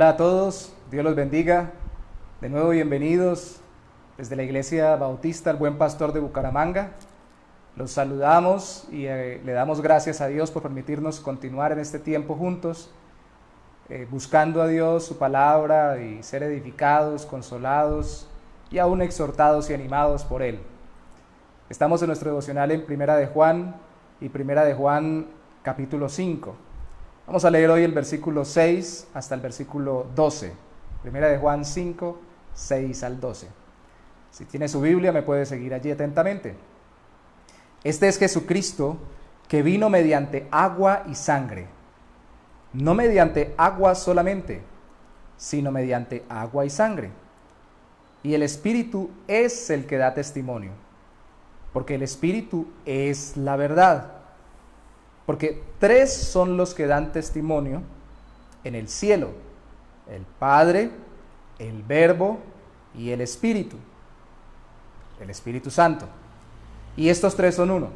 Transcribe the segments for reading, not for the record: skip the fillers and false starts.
Hola a todos, Dios los bendiga. De nuevo bienvenidos desde la Iglesia Bautista El Buen Pastor de Bucaramanga. Los saludamos y le damos gracias a Dios por permitirnos continuar en este tiempo juntos, buscando a Dios, su palabra, y ser edificados, consolados y aún exhortados y animados por Él. Estamos en nuestro devocional en Primera de Juan y Primera de Juan capítulo 5. Vamos a leer hoy el versículo 6 hasta el versículo 12. Primera de Juan 5, 6 al 12. Si tiene su Biblia me puede seguir allí atentamente. Este es Jesucristo, que vino mediante agua y sangre. No mediante agua solamente, sino mediante agua y sangre. Y el Espíritu es el que da testimonio, porque el Espíritu es la verdad. Porque tres son los que dan testimonio en el cielo: el Padre, el Verbo y el Espíritu Santo. Y estos tres son uno.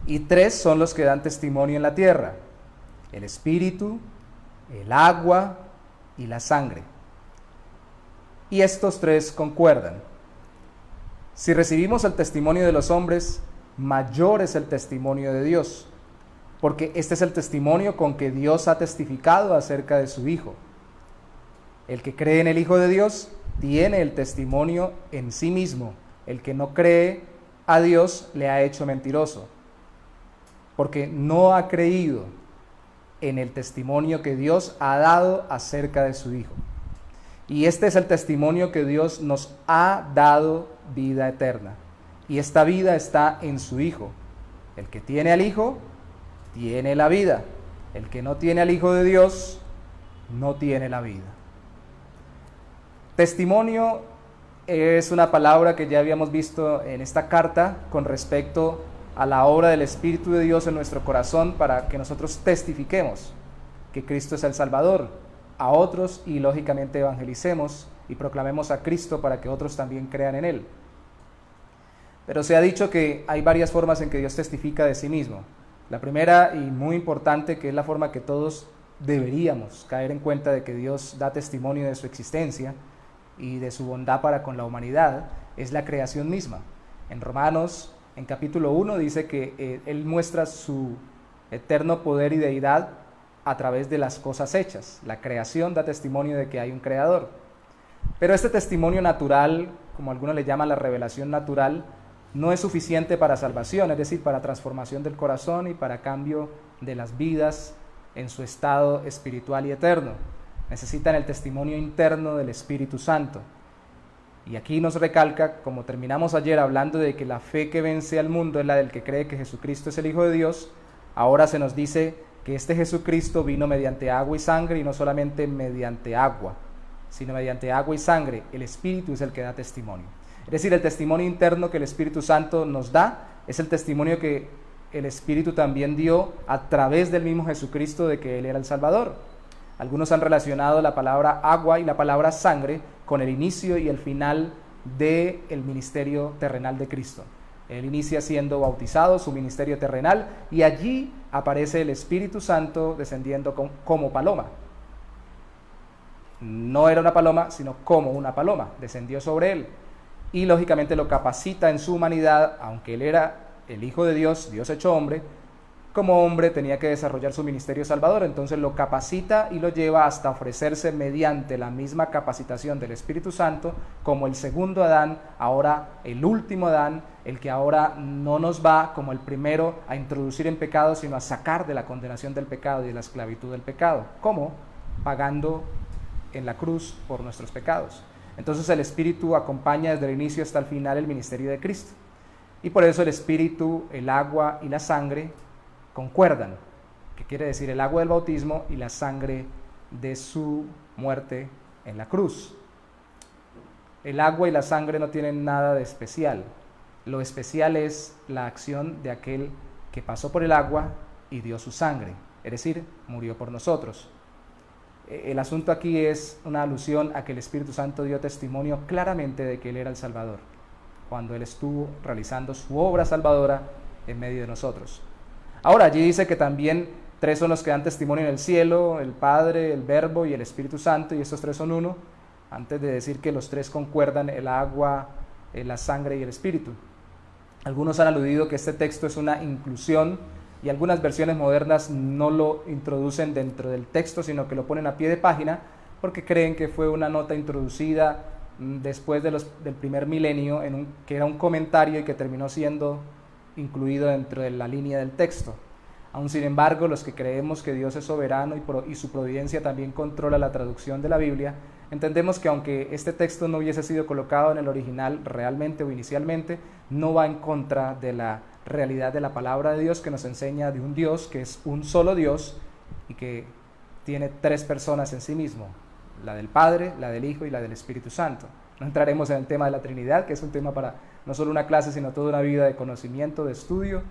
Y tres son los que dan testimonio en la tierra: el Espíritu, el agua y la sangre. Y estos tres concuerdan. Si recibimos el testimonio de los hombres, mayor es el testimonio de Dios, porque este es el testimonio con que Dios ha testificado acerca de su Hijo. El que cree en el Hijo de Dios tiene el testimonio en sí mismo. El que no cree a Dios le ha hecho mentiroso, porque no ha creído en el testimonio que Dios ha dado acerca de su Hijo. Y este es el testimonio que Dios nos ha dado: vida eterna. Y esta vida está en su Hijo. El que tiene al Hijo tiene la vida. El que no tiene al Hijo de Dios no tiene la vida. Testimonio es una palabra que ya habíamos visto en esta carta con respecto a la obra del Espíritu de Dios en nuestro corazón para que nosotros testifiquemos que Cristo es el Salvador a otros y lógicamente evangelicemos y proclamemos a Cristo para que otros también crean en Él. Pero se ha dicho que hay varias formas en que Dios testifica de sí mismo. La primera y muy importante, que es la forma que todos deberíamos caer en cuenta de que Dios da testimonio de su existencia y de su bondad para con la humanidad, es la creación misma. En Romanos, en capítulo 1, dice que Él muestra su eterno poder y deidad a través de las cosas hechas. La creación da testimonio de que hay un creador. Pero este testimonio natural, como algunos le llaman la revelación natural, no es suficiente para salvación, es decir, para transformación del corazón y para cambio de las vidas en su estado espiritual y eterno. Necesitan el testimonio interno del Espíritu Santo. Y aquí nos recalca, como terminamos ayer hablando de que la fe que vence al mundo es la del que cree que Jesucristo es el Hijo de Dios, ahora se nos dice que este Jesucristo vino mediante agua y sangre, y no solamente mediante agua, sino mediante agua y sangre. El Espíritu es el que da testimonio. Es decir, el testimonio interno que el Espíritu Santo nos da es el testimonio que el Espíritu también dio a través del mismo Jesucristo de que Él era el Salvador. Algunos han relacionado la palabra agua y la palabra sangre con el inicio y el final del ministerio terrenal de Cristo. Él inicia siendo bautizado, su ministerio terrenal, y allí aparece el Espíritu Santo descendiendo como paloma. No era una paloma, sino como una paloma, descendió sobre Él. Y lógicamente lo capacita en su humanidad, aunque Él era el Hijo de Dios, Dios hecho hombre. Como hombre tenía que desarrollar su ministerio salvador, entonces lo capacita y lo lleva hasta ofrecerse mediante la misma capacitación del Espíritu Santo como el segundo Adán, ahora el último Adán, el que ahora no nos va como el primero a introducir en pecado, sino a sacar de la condenación del pecado y de la esclavitud del pecado. ¿Cómo? Pagando en la cruz por nuestros pecados. Entonces el Espíritu acompaña desde el inicio hasta el final el ministerio de Cristo. Y por eso el Espíritu, el agua y la sangre concuerdan, que quiere decir el agua del bautismo y la sangre de su muerte en la cruz. El agua y la sangre no tienen nada de especial. Lo especial es la acción de aquel que pasó por el agua y dio su sangre, es decir, murió por nosotros. El asunto aquí es una alusión a que el Espíritu Santo dio testimonio claramente de que Él era el Salvador, cuando Él estuvo realizando su obra salvadora en medio de nosotros. Ahora, allí dice que también Tres son los que dan testimonio en el cielo: el Padre, el Verbo y el Espíritu Santo, y estos tres son uno, antes de decir que los tres concuerdan: el agua, la sangre y el Espíritu. Algunos han aludido que este texto es una inclusión, y algunas versiones modernas no lo introducen dentro del texto, sino que lo ponen a pie de página, porque creen que fue una nota introducida después del primer milenio, que era un comentario y que terminó siendo incluido dentro de la línea del texto. Aún sin embargo, los que creemos que Dios es soberano y su providencia también controla la traducción de la Biblia, entendemos que aunque este texto no hubiese sido colocado en el original realmente o inicialmente, no va en contra de la realidad de la palabra de Dios, que nos enseña de un Dios que es un solo Dios y que tiene tres personas en sí mismo: la del Padre, la del Hijo y la del Espíritu Santo. No entraremos en el tema de la Trinidad, que es un tema para no solo una clase, sino toda una vida de conocimiento, de estudio,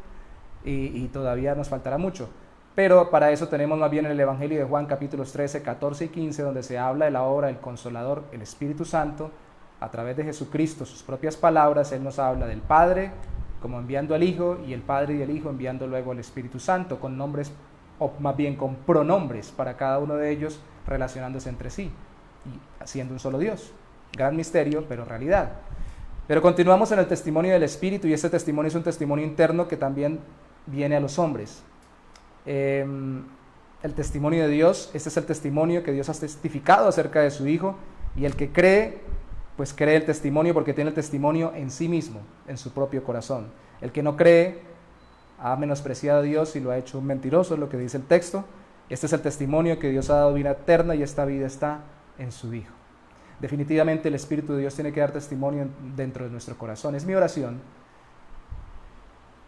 y todavía nos faltará mucho. Pero para eso tenemos más bien el Evangelio de Juan, capítulos 13, 14 y 15, donde se habla de la obra del Consolador, el Espíritu Santo, a través de Jesucristo, sus propias palabras. Él nos habla del Padre como enviando al Hijo, y el Padre y el Hijo enviando luego al Espíritu Santo, con nombres, o más bien con pronombres para cada uno de ellos, relacionándose entre sí y siendo un solo Dios. Gran misterio, pero realidad. Pero continuamos en el testimonio del Espíritu, y este testimonio es un testimonio interno que también viene a los hombres. El testimonio de Dios, este es el testimonio que Dios ha testificado acerca de su Hijo, y el que cree, pues cree el testimonio porque tiene el testimonio en sí mismo, en su propio corazón. El que no cree ha menospreciado a Dios y lo ha hecho un mentiroso, es lo que dice el texto. Este es el testimonio que Dios ha dado vida eterna, y esta vida está en su Hijo. Definitivamente el Espíritu de Dios tiene que dar testimonio dentro de nuestro corazón. Es mi oración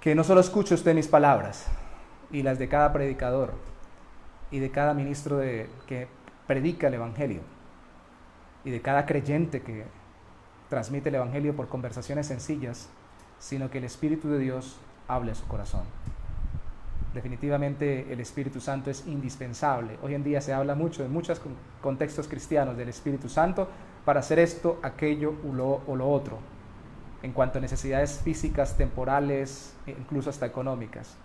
que no solo escuche usted mis palabras y las de cada predicador y de cada ministro que predica el Evangelio, y de cada creyente que transmite el Evangelio por conversaciones sencillas, sino que el Espíritu de Dios hable a su corazón. Definitivamente el Espíritu Santo es indispensable. Hoy en día se habla mucho, en muchos contextos cristianos, del Espíritu Santo para hacer esto, aquello o lo otro, en cuanto a necesidades físicas, temporales, incluso hasta económicas.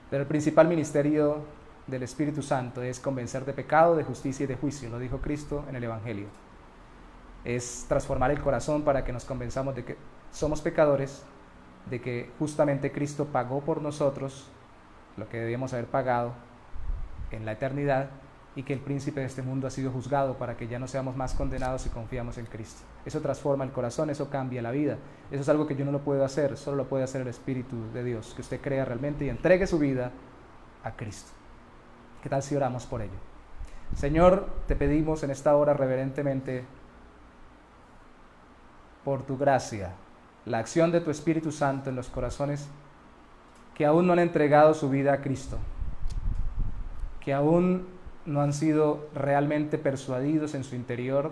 Pero el principal ministerio del Espíritu Santo es convencer de pecado, de justicia y de juicio, lo dijo Cristo en el Evangelio. Es transformar el corazón para que nos convenzamos de que somos pecadores, de que justamente Cristo pagó por nosotros lo que debíamos haber pagado en la eternidad, y que el príncipe de este mundo ha sido juzgado para que ya no seamos más condenados si confiamos en Cristo. Eso transforma el corazón, eso cambia la vida. Eso es algo que yo no lo puedo hacer, solo lo puede hacer el Espíritu de Dios, que usted crea realmente y entregue su vida a Cristo. ¿Qué tal si oramos por ello? Señor, te pedimos en esta hora reverentemente por tu gracia, la acción de tu Espíritu Santo en los corazones que aún no han entregado su vida a Cristo, que aún no han sido realmente persuadidos en su interior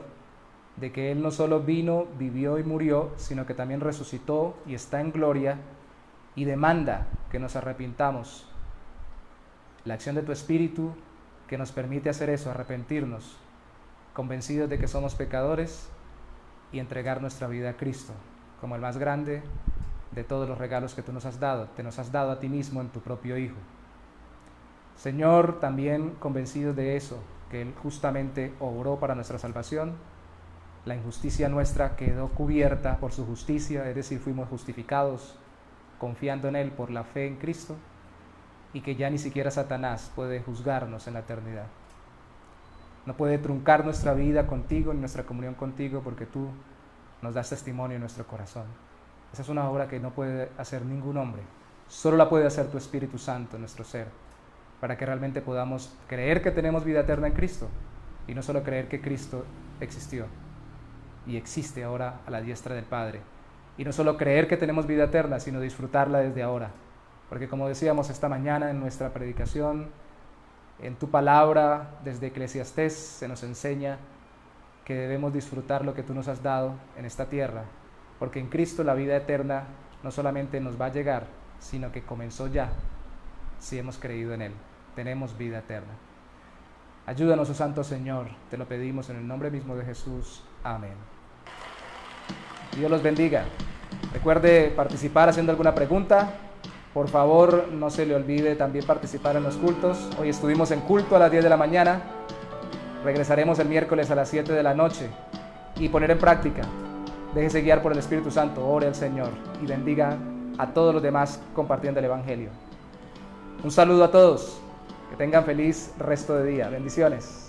de que Él no solo vino, vivió y murió, sino que también resucitó y está en gloria, y demanda que nos arrepintamos. La acción de tu Espíritu que nos permite hacer eso, arrepentirnos, convencidos de que somos pecadores, y entregar nuestra vida a Cristo como el más grande de todos los regalos que tú nos has dado. Te nos has dado a ti mismo en tu propio Hijo. Señor, también convencidos de eso, que Él justamente obró para nuestra salvación. La injusticia nuestra quedó cubierta por su justicia, es decir, fuimos justificados confiando en Él por la fe en Cristo, y que ya ni siquiera Satanás puede juzgarnos en la eternidad. No puede truncar nuestra vida contigo, ni nuestra comunión contigo, porque tú nos das testimonio en nuestro corazón. Esa es una obra que no puede hacer ningún hombre, solo la puede hacer tu Espíritu Santo en nuestro ser, para que realmente podamos creer que tenemos vida eterna en Cristo, y no solo creer que Cristo existió y existe ahora a la diestra del Padre, y no solo creer que tenemos vida eterna, sino disfrutarla desde ahora, porque como decíamos esta mañana en nuestra predicación, en tu palabra desde Eclesiastés se nos enseña que debemos disfrutar lo que tú nos has dado en esta tierra, porque en Cristo la vida eterna no solamente nos va a llegar, sino que comenzó ya, si hemos creído en Él. Tenemos vida eterna. Ayúdanos, oh Santo Señor, te lo pedimos en el nombre mismo de Jesús. Amén. Dios los bendiga. Recuerde participar haciendo alguna pregunta Por favor, no se le olvide también participar en los cultos. Hoy estuvimos en culto a las 10 de la mañana. Regresaremos el miércoles a las 7 de la noche. Y poner en práctica. Déjese guiar por el Espíritu Santo. Ore al Señor y bendiga a todos los demás compartiendo el Evangelio. Un saludo a todos. Que tengan feliz resto de día. Bendiciones.